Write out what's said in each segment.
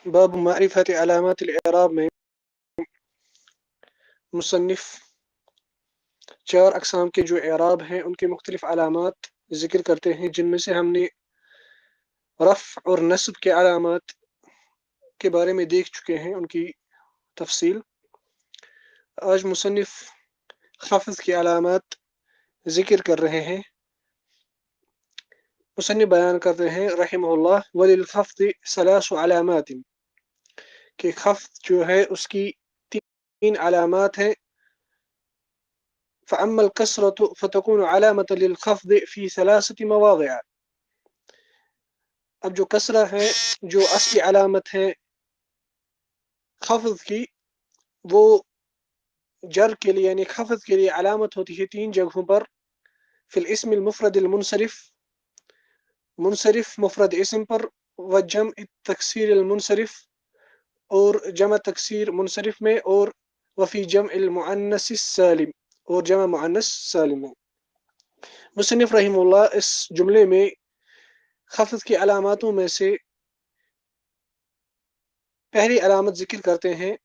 باب معرفت علامات الاعراب میں مصنف 4 اقسام کے جو اعراب ہیں ان کے مختلف علامات ذکر کرتے ہیں، جن میں سے ہم نے رفع اور نصب کے علامات کے بارے میں دیکھ چکے ہیں، ان کی تفصیل۔ آج مصنف خفض کی علامات ذکر کر رہے ہیں۔ مصنف بیان کرتے ہیں رحمہ اللہ وللخفض 3 علامات، کہ خفض جو ہے اس کی 3 علامات ہیں۔ فأما الكسرة فتكون علامة للخفض في 3 مواضع۔ اب جو کسرہ ہے، جو اصلی علامت ہے خفض کی، وہ جر کے لیے یعنی خفض کے لیے علامت ہوتی ہے 3 جگہوں پر۔ فی الاسم المفرد المنصرف، منصرف مفرد اسم پر، وجمع التکسیر المنصرف، اور جمع تکسیر منصرف میں، اور وفی جمع المؤنث السالم، اور جمع مؤنث سالم میں۔ مصنف رحمہ اللہ اس جملے میں خفض کی علاماتوں میں سے پہلی علامت ذکر کرتے ہیں،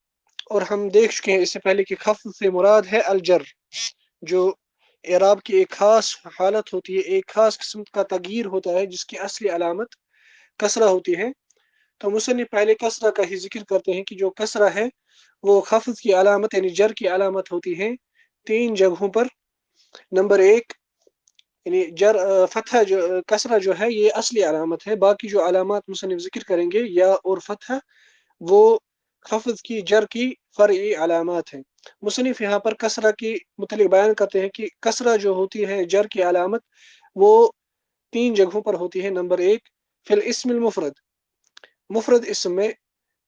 اور ہم دیکھ چکے ہیں اس سے پہلے کہ خفض سے مراد ہے الجر، جو اعراب کی ایک خاص حالت ہوتی ہے، ایک خاص قسم کا تغییر ہوتا ہے جس کی اصلی علامت کسرہ ہوتی ہے۔ تو مصنف پہلے کسرہ کا ہی ذکر کرتے ہیں کہ جو کسرہ ہے وہ خفض کی علامت یعنی جر کی علامت ہوتی ہے 3 جگہوں پر۔ نمبر 1 یعنی فتحہ جو کسرہ جو ہے یہ اصلی علامت ہے، باقی جو علامات مصنف ذکر کریں گے یا اور فتحہ وہ خفض کی جر کی فرعی علامات ہیں۔ مصنف یہاں پر کسرہ کی متعلق بیان کرتے ہیں کہ کسرہ جو ہوتی ہے جر کی علامت وہ 3 جگہوں پر ہوتی ہے۔ نمبر 1 فی الاسم المفرد، مفرد اسم میں،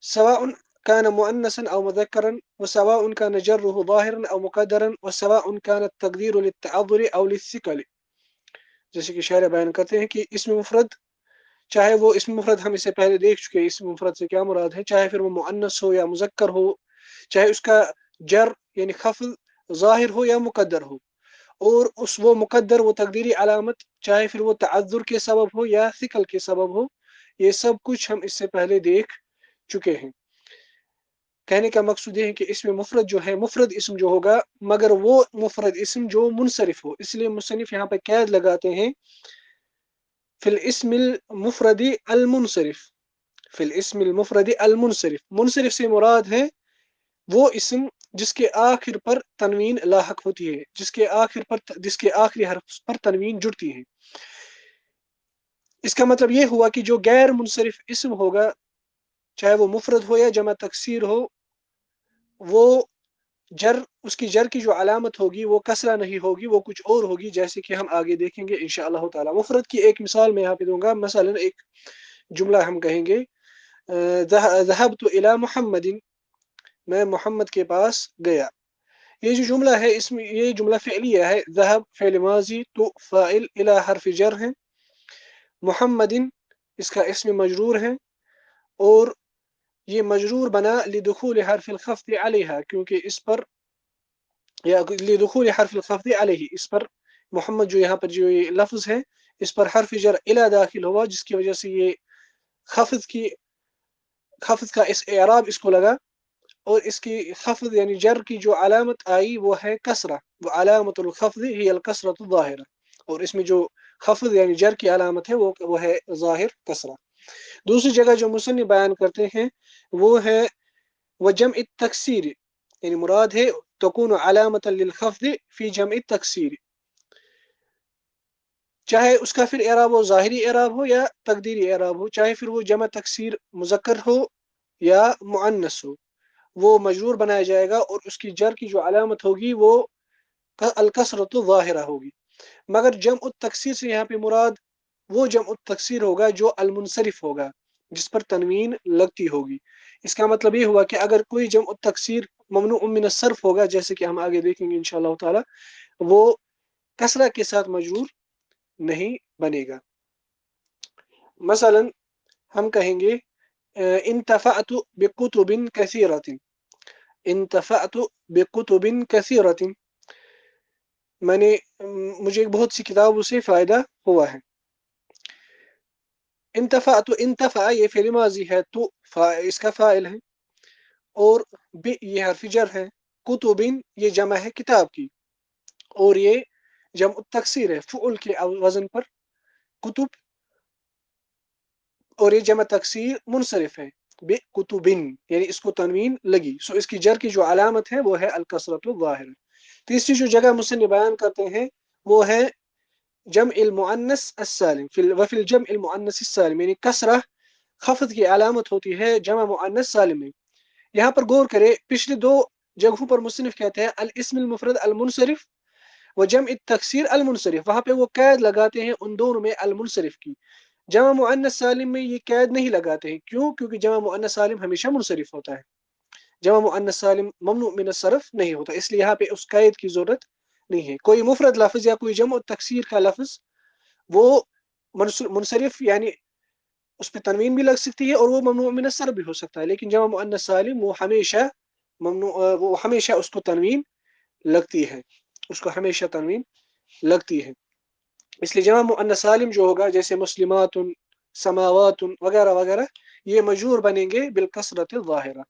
سواء كان مؤنثا او مذكرا، وسواء كان جره ظاهرا او مقدرا، وسواء كان التقدير للتعذر او للثقل۔ جیسے کہ شاعر بیان کرتے ہیں کہ اسم مفرد، چاہے وہ اسم مفرد ہم اس سے پہلے دیکھ چکے ہیں اسم مفرد سے کیا مراد ہے، چاہے پھر وہ مؤنث ہو یا مذکر ہو، چاہے اس کا جر یعنی خفض ظاہر ہو یا مقدر ہو، اور وہ مقدر وہ تقدیری علامت چاہے پھر وہ تعذر کے سبب ہو یا ثقل کے سبب ہو، یہ سب کچھ ہم اس سے پہلے دیکھ چکے ہیں۔ کہنے کا مقصود یہ ہے کہ اسم مفرد جو ہے، مفرد اسم جو ہوگا مگر وہ مفرد اسم جو منصرف ہو، اس لیے مصنف یہاں پہ قید لگاتے ہیں فی الاسم المفرد المنصرف، فی الاسم المفرد المنصرف۔ منصرف سے مراد ہے وہ اسم جس کے آخر پر تنوین لاحق ہوتی ہے، جس کے آخری حرف پر تنوین جڑتی ہے۔ اس کا مطلب یہ ہوا کہ جو غیر منصرف اسم ہوگا، چاہے وہ مفرد ہو یا جمع تکسیر ہو، وہ اس کی جر کی جو علامت ہوگی وہ کسرہ نہیں ہوگی، وہ کچھ اور ہوگی، جیسے کہ ہم آگے دیکھیں گے انشاءاللہ تعالی۔ مفرد کی ایک مثال میں یہاں پہ دوں گا، مثلا ایک جملہ ہم کہیں گے ذهبت الى محمد، میں محمد کے پاس گیا۔ یہ جو جملہ ہے اس میں یہ جملہ فعلیہ ہے، ذهب فعل ماضی تو فاعل الى حرف جر ہے، محمد اس کا اسم مجرور ہے، اور یہ مجرور بنا لدخول حرف الخفض علیہا، کیونکہ اس پر یا لدخول حرف الخفض علیہ، اس پر محمد جو یہاں پر جو یہ لفظ ہے اس پر حرف جر الی داخل ہوا، جس کی وجہ سے یہ خفض کا اس اعراب اس کو لگا، اور اس کی خفض یعنی جر کی جو علامت آئی وہ ہے کسرہ، وہ علامت الخفض ہی الکسرۃ الظاہرہ، اور اس میں جو خفض یعنی جر کی علامت ہے وہ ہے ظاہر کسرہ۔ دوسری جگہ جو مصنف بیان کرتے ہیں وہ ہے وجمع التکسیر، یعنی مراد ہے تکون علامت للخفض فی جمع التکسیر، چاہے اس کا پھر اعراب ہو ظاہری اعراب ہو یا تقدیری اعراب ہو، چاہے پھر وہ جمع تکسیر مذکر ہو یا مؤنث ہو، وہ مجرور بنایا جائے گا، اور اس کی جر کی جو علامت ہوگی وہ الکسرۃ الظاہرہ ہوگی۔ مگر جمع التکسیر سے یہاں پہ مراد وہ جمع التکسیر ہوگا جو المنصرف ہوگا، جس پر تنوین لگتی ہوگی۔ اس کا مطلب یہ ہوا کہ اگر کوئی جمع التکسیر ممنوع من الصرف ہوگا، جیسے کہ ہم آگے دیکھیں گے انشاءاللہ تعالی، وہ کسرہ کے ساتھ مجرور نہیں بنے گا۔ مثلا ہم کہیں گے انتفعت بکتب کثیرۃ، انتفعت بکتب کثیرۃ، مجھے بہت سی کتابوں سے فائدہ ہوا ہے۔ انتفع تو انتفع یہ فعل ماضی ہے، تو اس کا فاعل ہے، اور یہ حرف جر ہے، کتبن یہ جمع ہے کتاب کی، اور یہ جمع تکسیر ہے فعل کے وزن پر کتب، اور یہ جمع تکسیر منصرف ہے بکتبن، یعنی اس کو تنوین لگی، سو اس کی جر کی جو علامت ہے وہ ہے الکسرۃ الظاہرہ۔ تیسری جو جگہ مصنف بیان کرتے ہیں وہ ہے جمع المؤنث السالم، وفی الجمع المؤنث السالم، یعنی کسرہ خفض کی علامت ہوتی ہے جمع مؤنث سالم میں۔ یہاں پر غور کرے، پچھلی دو جگہوں پر مصنف کہتے ہیں الاسم المفرد المنصرف و جمع التکسیر المنصرف، وہاں پہ وہ قید لگاتے ہیں ان دونوں میں المنصرف کی، جمع مؤنث سالم میں یہ قید نہیں لگاتے ہیں، کیوں؟ کیونکہ جمع مؤنث سالم ہمیشہ منصرف ہوتا ہے، جمع مؤنث سالم ممنوع من الصرف نہیں ہوتا، اس لیے یہاں پہ اس قید کی ضرورت نہیں ہے۔ کوئی مفرد لفظ یا کوئی جمع تکسیر کا لفظ وہ منصرف یعنی اس پہ تنوین بھی لگ سکتی ہے اور وہ ممنوع من الصرف بھی ہو سکتا ہے، لیکن جمع مؤنث سالم وہ ہمیشہ ممنوع، وہ ہمیشہ اس کو تنوین لگتی ہے، اس کو ہمیشہ تنوین لگتی ہے، اس لیے جمع مؤنث سالم جو ہوگا جیسے مسلمات، سماوات وغیرہ وغیرہ، یہ مجرور بنیں گے بالکسرۃ الظاہرہ۔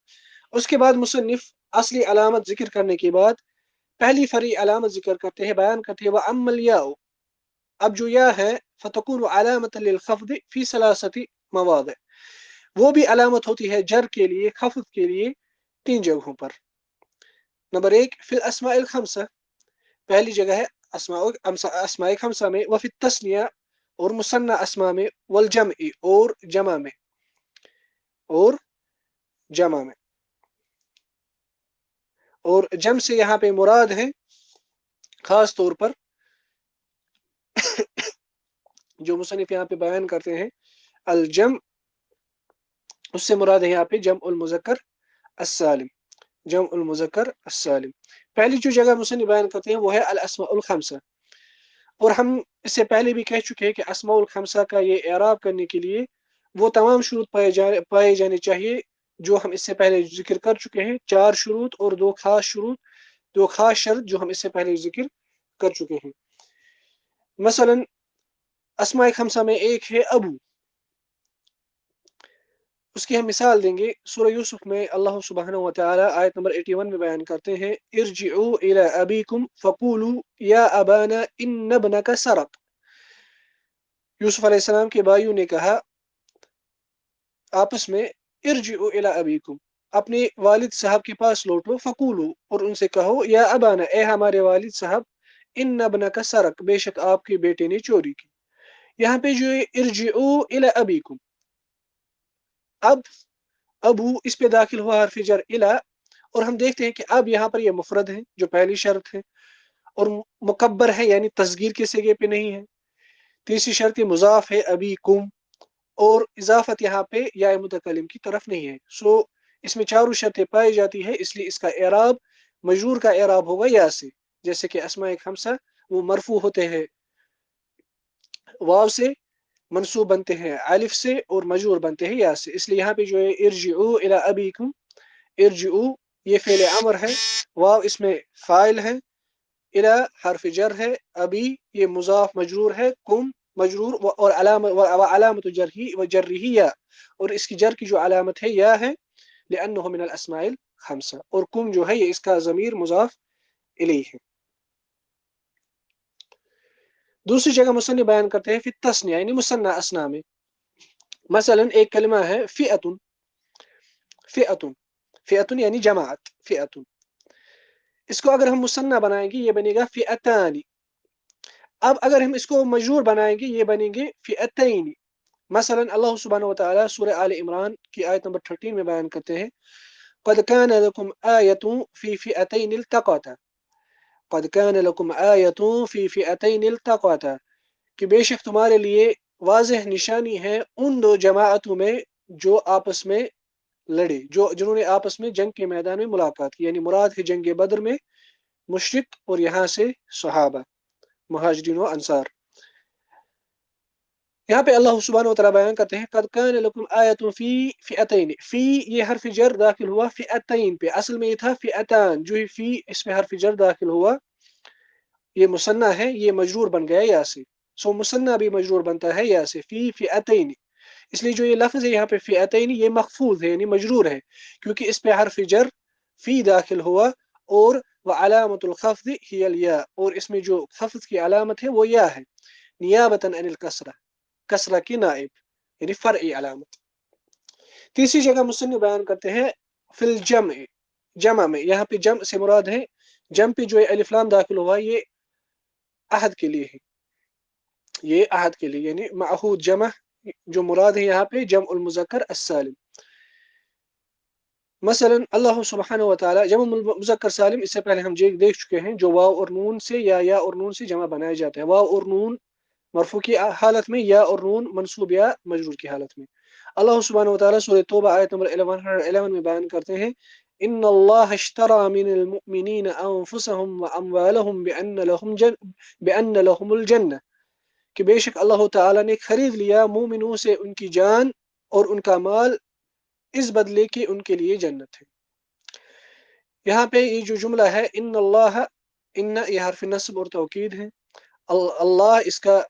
اس کے بعد مصنف اصلی علامت ذکر کرنے کے بعد پہلی فرعی علامت ذکر کرتے ہیں، بیان کرتے ہیں وَأَمَّا الْيَاءُ، اب جو یا ہے فَتَكُونُ عَلَامَةً لِلْخَفْضِ فِي ثَلَاثَةِ مواضع، وہ بھی علامت ہوتی ہے جر کے لیے، خفض کے لیے تین جگہوں پر۔ نمبر ایک فی الاسماء الخمسہ، پہلی جگہ ہے اسماء خمسہ میں، وفی التثنیہ اور مثنی اسماء میں، والجمع اور جمع میں، اور جمع میں، اور جمع سے یہاں پہ مراد ہے خاص طور پر جو مصنف یہاں پہ بیان کرتے ہیں الجمع، اس سے مراد ہے یہاں پہ جمع المذکر السالم، جمع المذکر السالم۔ پہلی جو جگہ مصنف بیان کرتے ہیں وہ ہے الاسماء الخمسہ، اور ہم اس سے پہلے بھی کہہ چکے ہیں کہ اسماء الخمسہ کا یہ اعراب کرنے کے لیے وہ تمام شروط پائے جانے چاہیے جو ہم اس سے پہلے ذکر کر چکے ہیں، چار شروط اور دو خاص شروط، دو خاص شرط جو ہم اس سے پہلے ذکر کر چکے ہیں۔ مثلا اسماء خمسہ میں ایک ہے ابو، اس کی ہم مثال دیں گے، سورہ یوسف میں اللہ سبحانہ وتعالی آیت نمبر 81 میں بیان کرتے ہیں ارجعوا الی ابیکم فقولوا یا ابانا ان ابنک سرق، یوسف علیہ السلام کے بھائیوں نے کہا آپس میں ارجعوا الی ابیکم، اپنے والد صاحب کے پاس لوٹو، فقولوا اور ان سے کہو یا ابانا اے ہمارے والد صاحب، ان ابنک سرق بے شک آپ کے بیٹے نے چوری کی۔ یہاں پہ جو ارجعوا الی ابیکم، اب ابو اس پہ داخل ہوا حرف جر الی، اور ہم دیکھتے ہیں کہ اب یہاں پر یہ مفرد ہے جو پہلی شرط ہے، اور مکبر ہے یعنی تصغیر کے صیغے پہ نہیں ہے، تیسری شرط مضاف ہے ابیکم، اور اضافت یہاں پہ یا متکلم کی طرف نہیں ہے، سو اس میں چاروں شرطیں پائی جاتی ہے، اس لیے اس کا اعراب مجرور کا اعراب ہوگا یا سے، جیسے کہ اسماء خمسہ وہ مرفوع ہوتے ہیں واو سے، منصوب بنتے ہیں الف سے، اور مجرور بنتے ہیں یا سے، اس لیے یہاں پہ جو ہے ارجعوا الی ابیکم، ارجعوا یہ فعل امر ہے، واو اس میں فاعل ہے، الی حرف جر ہے، ابی یہ مضاف مجرور ہے، کم مجرور اور علامت جرہ یا، اور اس کی جر کی جو علامت ہے یا ہے لانه من الاسماء الخمسہ، اور کم جو ہے یہ اس کا ضمیر مضاف الیہ ہے۔ دوسری جگہ مصنف بیان کرتے ہیں فی التثنیہ یعنی مثنی اسماء میں، مثلا ایک کلمہ ہے فئۃ، فئۃ، فئۃ یعنی جماعت، فئۃ، اس کو اگر ہم مثنی بنائیں گے یہ بنے گا فئتان، اب اگر ہم اس کو مجرور بنائیں گے یہ بنیں گے فئتین۔ مثلا اللہ سبحانہ وتعالی سورہ آل عمران کی آیت نمبر 13 میں بیان کرتے ہیں قد كان لكم آية في فئتين التقاتا، قد كان لكم آية في فئتين التقاتا، کہ بے شک تمہارے لیے واضح نشانی ہے ان دو جماعتوں میں جو آپس میں لڑے، جنہوں نے آپس میں جنگ کے میدان میں ملاقات کی، یعنی مراد ہے جنگ بدر میں مشرک اور یہاں سے صحابہ مہاجرین و انصار۔ یہاں پہ اللہ سبحانہ وتعالی بیان کرتے ہیں قد کان لکم آیۃ فی فئتین، فی یہ حرف جر داخل ہوا فئتین پہ، اصل میں یہ تھا فئتان، جو فی اس میں حرف جر داخل ہوا یہ مثنی ہے، یہ مجرور بن گیا یا سے، سو مثنی بھی مجرور بنتا ہے یا سے، فی فئتین، اس لیے جو یہ لفظ ہے یہاں پہ فئتین یہ محفوظ ہے یعنی مجرور ہے، کیونکہ اس پہ حرف جر فی داخل ہوا، اور وعلامت الخفض ہی الیا، اور اس میں جو خفض کی علامت ہے وہ یا ہے، نیابتا عن الکسرہ، کسرہ کی نائب یعنی فرعی علامت۔ تیسری جگہ مصنف بیان کرتے ہیں فی الجمع، جمع میں، یہاں پہ جمع سے مراد ہے، جمع پہ جو الف لام داخل ہوا یہ عہد کے لیے ہے، یہ عہد کے لیے یعنی معہود جمع جو مراد ہے یہاں پہ جمع المذکر السالم۔ مثلا اللہ سبحانہ و تعالی جمع مذکر سالم، اس سے پہلے ہم دیکھ چکے ہیں، جو واو اور نون سے یا اور نون سے جمع بنایا جاتا ہے، واو اور نون مرفوع کی حالت میں، یا اور نون منصوب یا مجرور کی حالت میں۔ اللہ سبحانہ و تعالی سورۃ توبہ آیت نمبر 11 میں بیان کرتے ہیں ان اللہ اشترى من المؤمنین انفسهم واموالهم بان لهم الجنہ، کہ بے شک اللہ تعالی نے خرید لیا مومنوں سے ان کی جان اور ان کا مال، اس بدلے کہ ان کے لیے جنت ہے۔ یہاں پہ یہ جو جملہ ہے ان اللہ، ان یہ حرف نصب اور توکید ہے، اللہ اس کا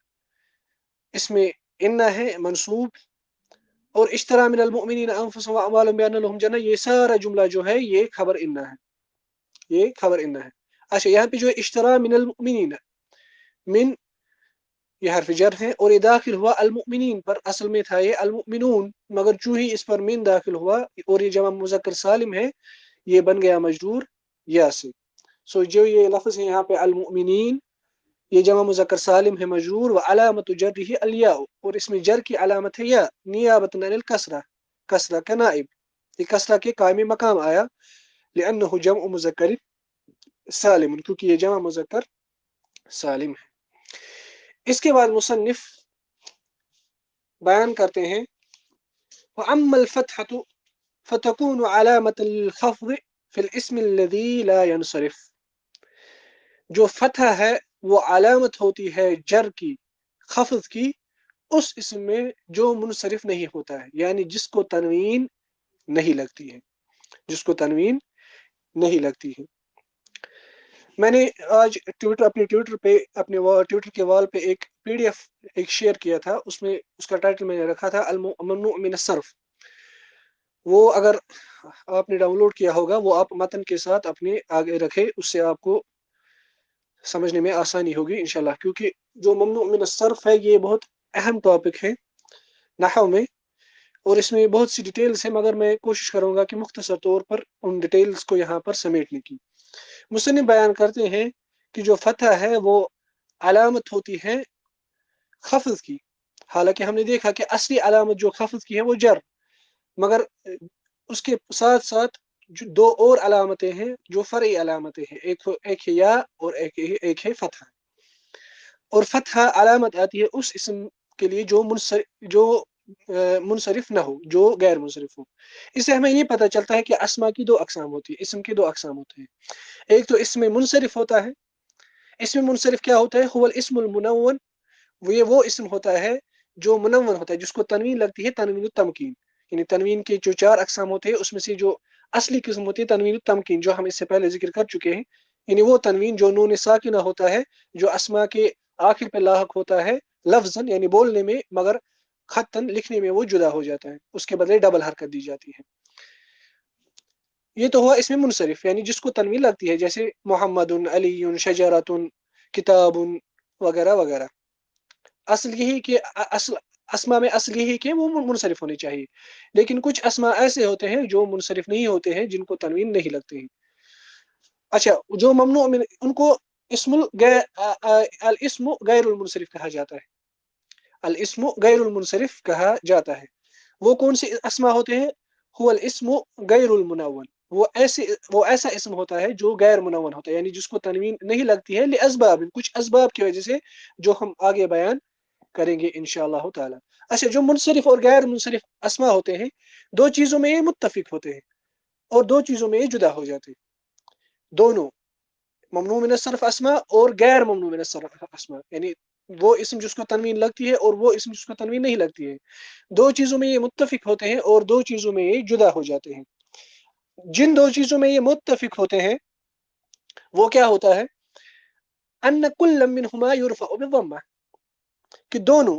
اس میں ان ہے منصوب، اور اشترى من المؤمنین انفسهم واموالهم بان لهم جنہ، یہ سارا جملہ جو ہے یہ خبر ان ہے، یہ خبر ان ہے۔ اچھا یہاں پہ جو ہے اشترى من المؤمنین، من یہ حرف جر ہے، اور یہ داخل ہوا المؤمنین پر، اصل میں تھا یہ المؤمنون، مگر چوں ہی اس پر من داخل ہوا اور یہ جمع مذکر سالم ہے، یہ بن گیا مجرور یا سے۔ سو جو یہ لفظ ہے یہاں پہ المؤمنین، یہ جمع مذکر سالم ہے مجرور، و علامت جرہ الیاء، اور اس میں جر کی علامت ہے یا، نیابۃ عن الکسرہ، کسرہ کا نائب، یہ کسرہ کے قائم مقام آیا، لأنه جمع مذکر سالم، کیونکہ یہ جمع مذکر سالم ہے۔ اس کے بعد مصنف بیان کرتے ہیں وَأَمَّا الْفَتْحَةُ فَتَكُونُ عَلَامَةً لِلْخَفْضِ فِي الْإِسْمِ الَّذِي لَا يَنْصَرِفُ، جو فتح ہے وہ علامت ہوتی ہے جر کی، خفض کی، اس اسم میں جو منصرف نہیں ہوتا ہے، یعنی جس کو تنوین نہیں لگتی ہے، جس کو تنوین نہیں لگتی ہے۔ میں نے آج اپنے ٹویٹر کے وال پہ ایک پی ڈی ایف ایک شیئر کیا تھا، اس میں اس کا ٹائٹل میں نے رکھا تھا الممنوع من الصرف، وہ اگر آپ نے ڈاؤن لوڈ کیا ہوگا وہ آپ متن کے ساتھ اپنے آگے رکھے، اس سے آپ کو سمجھنے میں آسانی ہوگی انشاءاللہ، کیونکہ جو ممنوع من الصرف ہے یہ بہت اہم ٹاپک ہے نحو میں، اور اس میں بہت سی ڈیٹیلز ہیں، مگر میں کوشش کروں گا کہ مختصر طور پر ان ڈیٹیلز کو یہاں پر سمیٹنے کی۔ مصنف بیان کرتے ہیں کہ جو فتح ہے وہ علامت ہوتی ہے خفض کی، حالانکہ ہم نے دیکھا کہ اصلی علامت جو خفض کی ہے وہ جر، مگر اس کے ساتھ ساتھ جو دو اور علامتیں ہیں جو فرعی علامتیں ہیں، ایک ہے یا اور ایک ہے فتح، اور فتح علامت آتی ہے اس اسم کے لیے جو منصرف نہ ہو، جو غیر منصرف ہو۔ اس سے ہمیں یہ پتہ چلتا ہے کہ اسما کی دو اقسام ہوتی ہے، اسم کے دو اقسام ہوتے ہیں، ایک تو اسم منصرف ہوتا ہے، اسم منصرف کیا ہوتا ہے، هو الاسم المنون، وہ اسم ہوتا ہے جو منون ہوتا ہے، جس کو تنوین لگتی ہے، تنوین التمکین، یعنی تنوین کے جو چار اقسام ہوتے ہیں اس میں سے جو اصلی قسم ہوتی ہے تنوین التمکین، جو ہم اس سے پہلے ذکر کر چکے ہیں، یعنی وہ تنوین جو نون ساکنہ ہوتا ہے، جو اسما کے آخر پہ لاحق ہوتا ہے لفظاً یعنی بولنے میں، مگر خطاً لکھنے میں وہ جدا ہو جاتا ہے، اس کے بدلے ڈبل حرکت دی جاتی ہے۔ یہ تو ہوا اس میں منصرف، یعنی جس کو تنوین لگتی ہے، جیسے محمد، علی، شجرۃ، کتاب وغیرہ وغیرہ، اصل یہی کہ اسما میں اصل یہی کہ وہ منصرف ہونے چاہیے، لیکن کچھ اسما ایسے ہوتے ہیں جو منصرف نہیں ہوتے ہیں، جن کو تنوین نہیں لگتے ہیں۔ اچھا جو ممنوع من ان کو الاسم غیر المنصرف کہا جاتا ہے، الاسم غیر المنصرف کہا جاتا ہے۔ وہ کون سے اسما ہوتے ہیں، هو الاسم غیر المنون، وہ ایسا اسم ہوتا ہے جو غیر منون ہوتا ہے، یعنی جس کو تنوین نہیں لگتی ہے، لاسباب، کچھ اسباب کی وجہ سے جو ہم آگے بیان کریں گے انشاءاللہ تعالی۔ اچھا جو منصرف اور غیر منصرف اسما ہوتے ہیں، دو چیزوں میں یہ متفق ہوتے ہیں اور دو چیزوں میں یہ جدا ہو جاتے ہیں، دونوں ممنوع من الصرف اسما اور غیر ممنوع من الصرف اسما، یعنی وہ اسم جس کو تنوین لگتی ہے اور وہ اسم جس کو تنوین نہیں لگتی ہے، دو چیزوں میں یہ متفق ہوتے ہیں اور دو چیزوں میں یہ جدا ہو جاتے ہیں۔ جن دو چیزوں میں یہ متفق ہوتے ہیں وہ کیا ہوتا ہے، ان کل منہما یرفع بالضمہ، کہ دونوں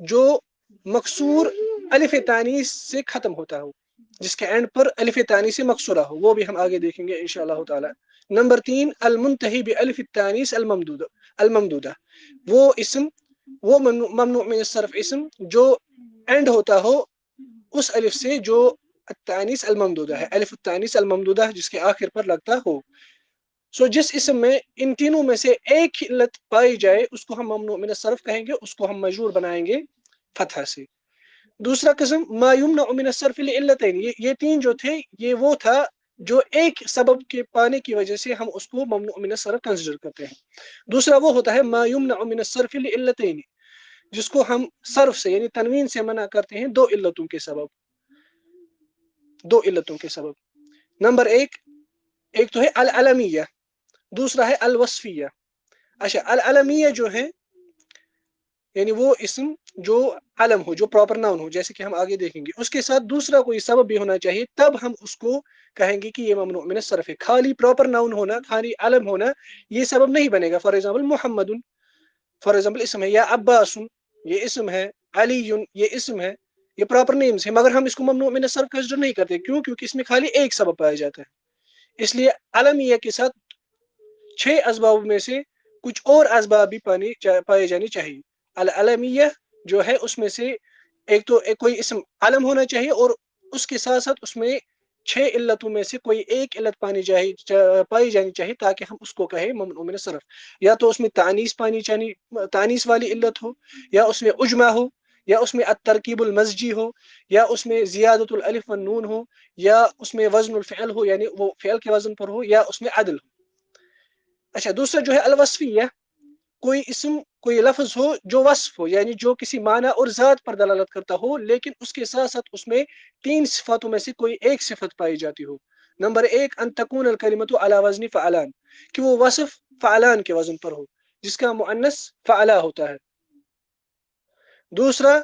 جو مکسور الف تانیث سے ختم ہوتا ہو، جس کے اینڈ پر الف تانیث سے مکسورہ ہو، وہ بھی ہم آگے دیکھیں گے انشاءاللہ تعالی۔ نمبر 3 المنتہی بالف التانیث الممدودہ، وہ اسم، وہ ممنوع من الصرف اسم جو اینڈ ہوتا ہو اس الف سے جو التانیث الممدودہ ہے، الف التانیث الممدودہ جس کے آخر پر لگتا ہو۔ جس اسم میں ان تینوں میں سے ایک علت پائی جائے اس کو ہم ممنوع من الصرف کہیں گے، اس کو ہم مجرور بنائیں گے فتحہ سے۔ دوسرا قسم ما یمنع من الصرف لعلتین، یہ تین جو تھے یہ وہ تھا جو ایک سبب کے پانے کی وجہ سے ہم اس کو ممنوع من الصرف کنسیڈر کرتے ہیں۔ دوسرا وہ ہوتا ہے ما یمنع من الصرف لعلتین، جس کو ہم صرف سے یعنی تنوین سے منع کرتے ہیں دو علتوں کے سبب۔ نمبر ایک تو ہے العلمیہ، دوسرا ہے الوصفیہ۔ اچھا، العلمیہ جو ہے یعنی وہ اسم جو علم ہو، جو پراپر ناؤن ہو، جیسے کہ ہم آگے دیکھیں گے، اس کے ساتھ دوسرا کوئی سبب بھی ہونا چاہیے، تب ہم اس کو کہیں گے کہ یہ ممنوع من الصرف ہے۔ خالی پراپر ناؤن ہونا، خالی علم ہونا یہ سبب نہیں بنے گا۔ For example Muhammad, for example اسم ہے، یا عباس یہ اسم ہے، علی یہ اسم ہے، یہ پراپر نیمز ہے، مگر ہم اس کو ممنوع من الصرف کنسیڈر نہیں کرتے۔ کیوں؟ کیونکہ اس میں خالی ایک سبب پایا جاتا ہے۔ اس لیے علمیہ کے ساتھ 6 اسباب میں سے کچھ اور اسباب بھی پائے جانے چاہیے۔ العلمیہ جو ہے اس میں سے ایک تو کوئی اسم علم ہونا چاہیے، اور اس کے ساتھ ساتھ اس میں 6 علتوں میں سے کوئی ایک علت پائی جانی چاہیے تاکہ ہم اس کو کہیں ممنوع من الصرف۔ یا تو اس میں تانیث والی علت ہو، یا اس میں اجمع ہو، یا اس میں الترکیب المزجی ہو، یا اس میں زیادت الالف والنون ہو، یا اس میں وزن الفعل ہو یعنی وہ فعل کے وزن پر ہو، یا اس میں عدل ہو۔ اچھا، دوسرا جو ہے الوصفیہ، کوئی اسم کوئی لفظ ہو جو وصف ہو یعنی جو کسی معنی اور ذات پر دلالت کرتا ہو، لیکن اس کے ساتھ ساتھ اس میں 3 صفاتوں میں سے کوئی ایک صفت پائی جاتی ہو۔ نمبر 1 ان تکون الکلمۃ علی وزن فعلان، کہ وہ وصف فعلان کے وزن پر ہو جس کا مؤنث فعلا ہوتا ہے۔ دوسرا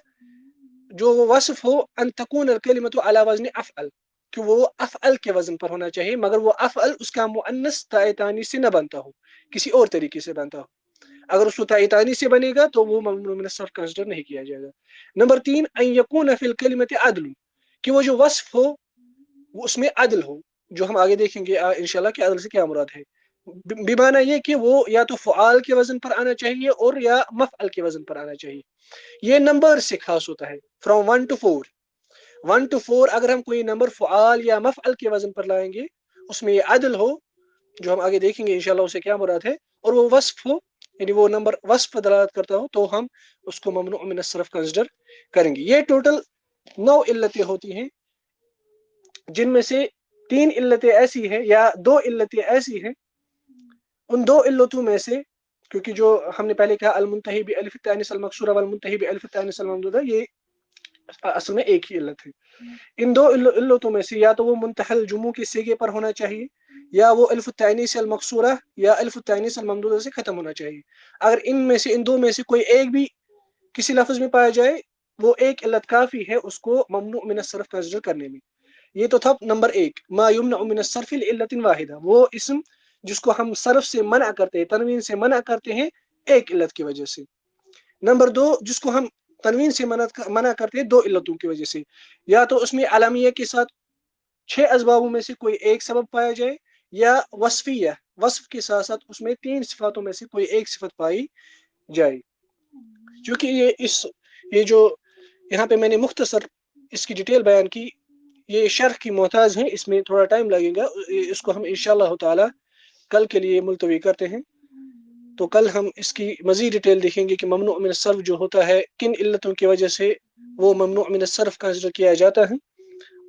جو وہ وصف ہو ان تکون الکلمۃ علی وزن افعل، کہ وہ افعل کے وزن پر ہونا چاہیے، مگر وہ افعل اس کا مؤنث تاء تانیث سے نہ بنتا ہو، کسی اور طریقے سے بنتا ہو۔ اگر اس کو تاء تانیث سے بنے گا تو وہ ممنوع من الصرف کنسیڈر نہیں کیا جائے گا۔ نمبر 3 ان یکون فی الکلمۃ عدل، کہ وہ جو وصف ہو وہ اس میں عدل ہو، جو ہم آگے دیکھیں گے انشاءاللہ کہ عدل سے کیا مراد ہے۔ بمعنی یہ کہ وہ یا تو فعال کے وزن پر آنا چاہیے اور یا مفعل کے وزن پر آنا چاہیے۔ یہ نمبر سے خاص ہوتا ہے، فرام 1 to 4۔ 1 to 4 اگر ہم کوئی نمبر فعال یا مفعل کے وزن پر لائیں گے، اس میں یہ عدل ہو، جو ہم آگے دیکھیں گے انشاءاللہ اسے کیا مراد ہے، اور وہ وصف ہو یعنی وہ نمبر وصف پر دلالت کرتا ہو، تو ہم اس کو ممنوع من الصرف کنسیڈر کریں گے۔ یہ ٹوٹل 9 علتیں ہوتی ہیں، جن میں سے 3 علتیں ایسی ہیں یا 2 علتیں ایسی ہیں، ان 2 علتوں میں سے، کیونکہ جو ہم نے پہلے کہا المنتہی بالف التانیث المکسورہ والمنتہی بالف التانیث الممدودہ، یہ اصل میں ایک ہی علت ہے۔ ان 2 علتوں میں سے یا تو وہ منتہی الجموع کے صیغے پر ہونا چاہیے، یا وہ الف التانیث المکسورہ یا الف التانیث الممدودہ سے ختم ہونا چاہیے۔ اگر ان 2 میں سے کوئی ایک بھی کسی لفظ میں پایا جائے، وہ ایک علت کافی ہے اس کو ممنوع من الصرف کنسیڈر کرنے میں۔ یہ تو تھا نمبر 1 ما یمنع من الصرف لعلۃ واحدہ، وہ اسم جس کو ہم صرف سے منع کرتے ہیں، تنوین سے منع کرتے ہیں ایک علت کی وجہ سے۔ نمبر 2 جس کو ہم تنوین سے منع کرتے ہیں 2 علتوں کی وجہ سے، یا تو اس میں علمیہ کے ساتھ 6 اسبابوں میں سے کوئی ایک سبب پایا جائے، یا وصفیہ وصف کے ساتھ ساتھ اس میں 3 صفاتوں میں سے کوئی ایک صفت پائی جائے۔ چونکہ یہ جو یہاں پہ میں نے مختصر اس کی ڈیٹیل بیان کی، یہ شرح کی محتاج ہیں، اس میں تھوڑا ٹائم لگے گا، اس کو ہم انشاءاللہ تعالی کل کے لیے ملتوی کرتے ہیں۔ تو کل ہم اس کی مزید ڈیٹیل دیکھیں گے کہ ممنوع من الصرف جو ہوتا ہے کن علتوں کی وجہ سے وہ ممنوع من الصرف کنسیڈر کیا جاتا ہے۔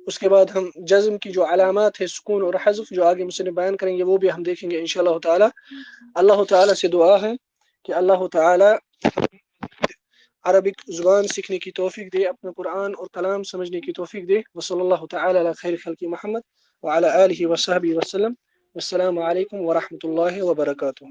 اس کے بعد ہم جزم کی جو علامات ہے، سکون اور حذف، جو آگے مصنف بیان کریں گے، وہ بھی ہم دیکھیں گے انشاءاللہ تعالی۔ اللہ تعالی سے دعا ہے کہ اللہ تعالی عربک زبان سیکھنے کی توفیق دے، اپنا قرآن اور کلام سمجھنے کی توفیق دے۔ وصلی اللہ تعالی علی خیر خلق محمد وعلی آلہ وصحبہ وسلم۔ والسلام علیکم ورحمۃ اللہ وبرکاتہ۔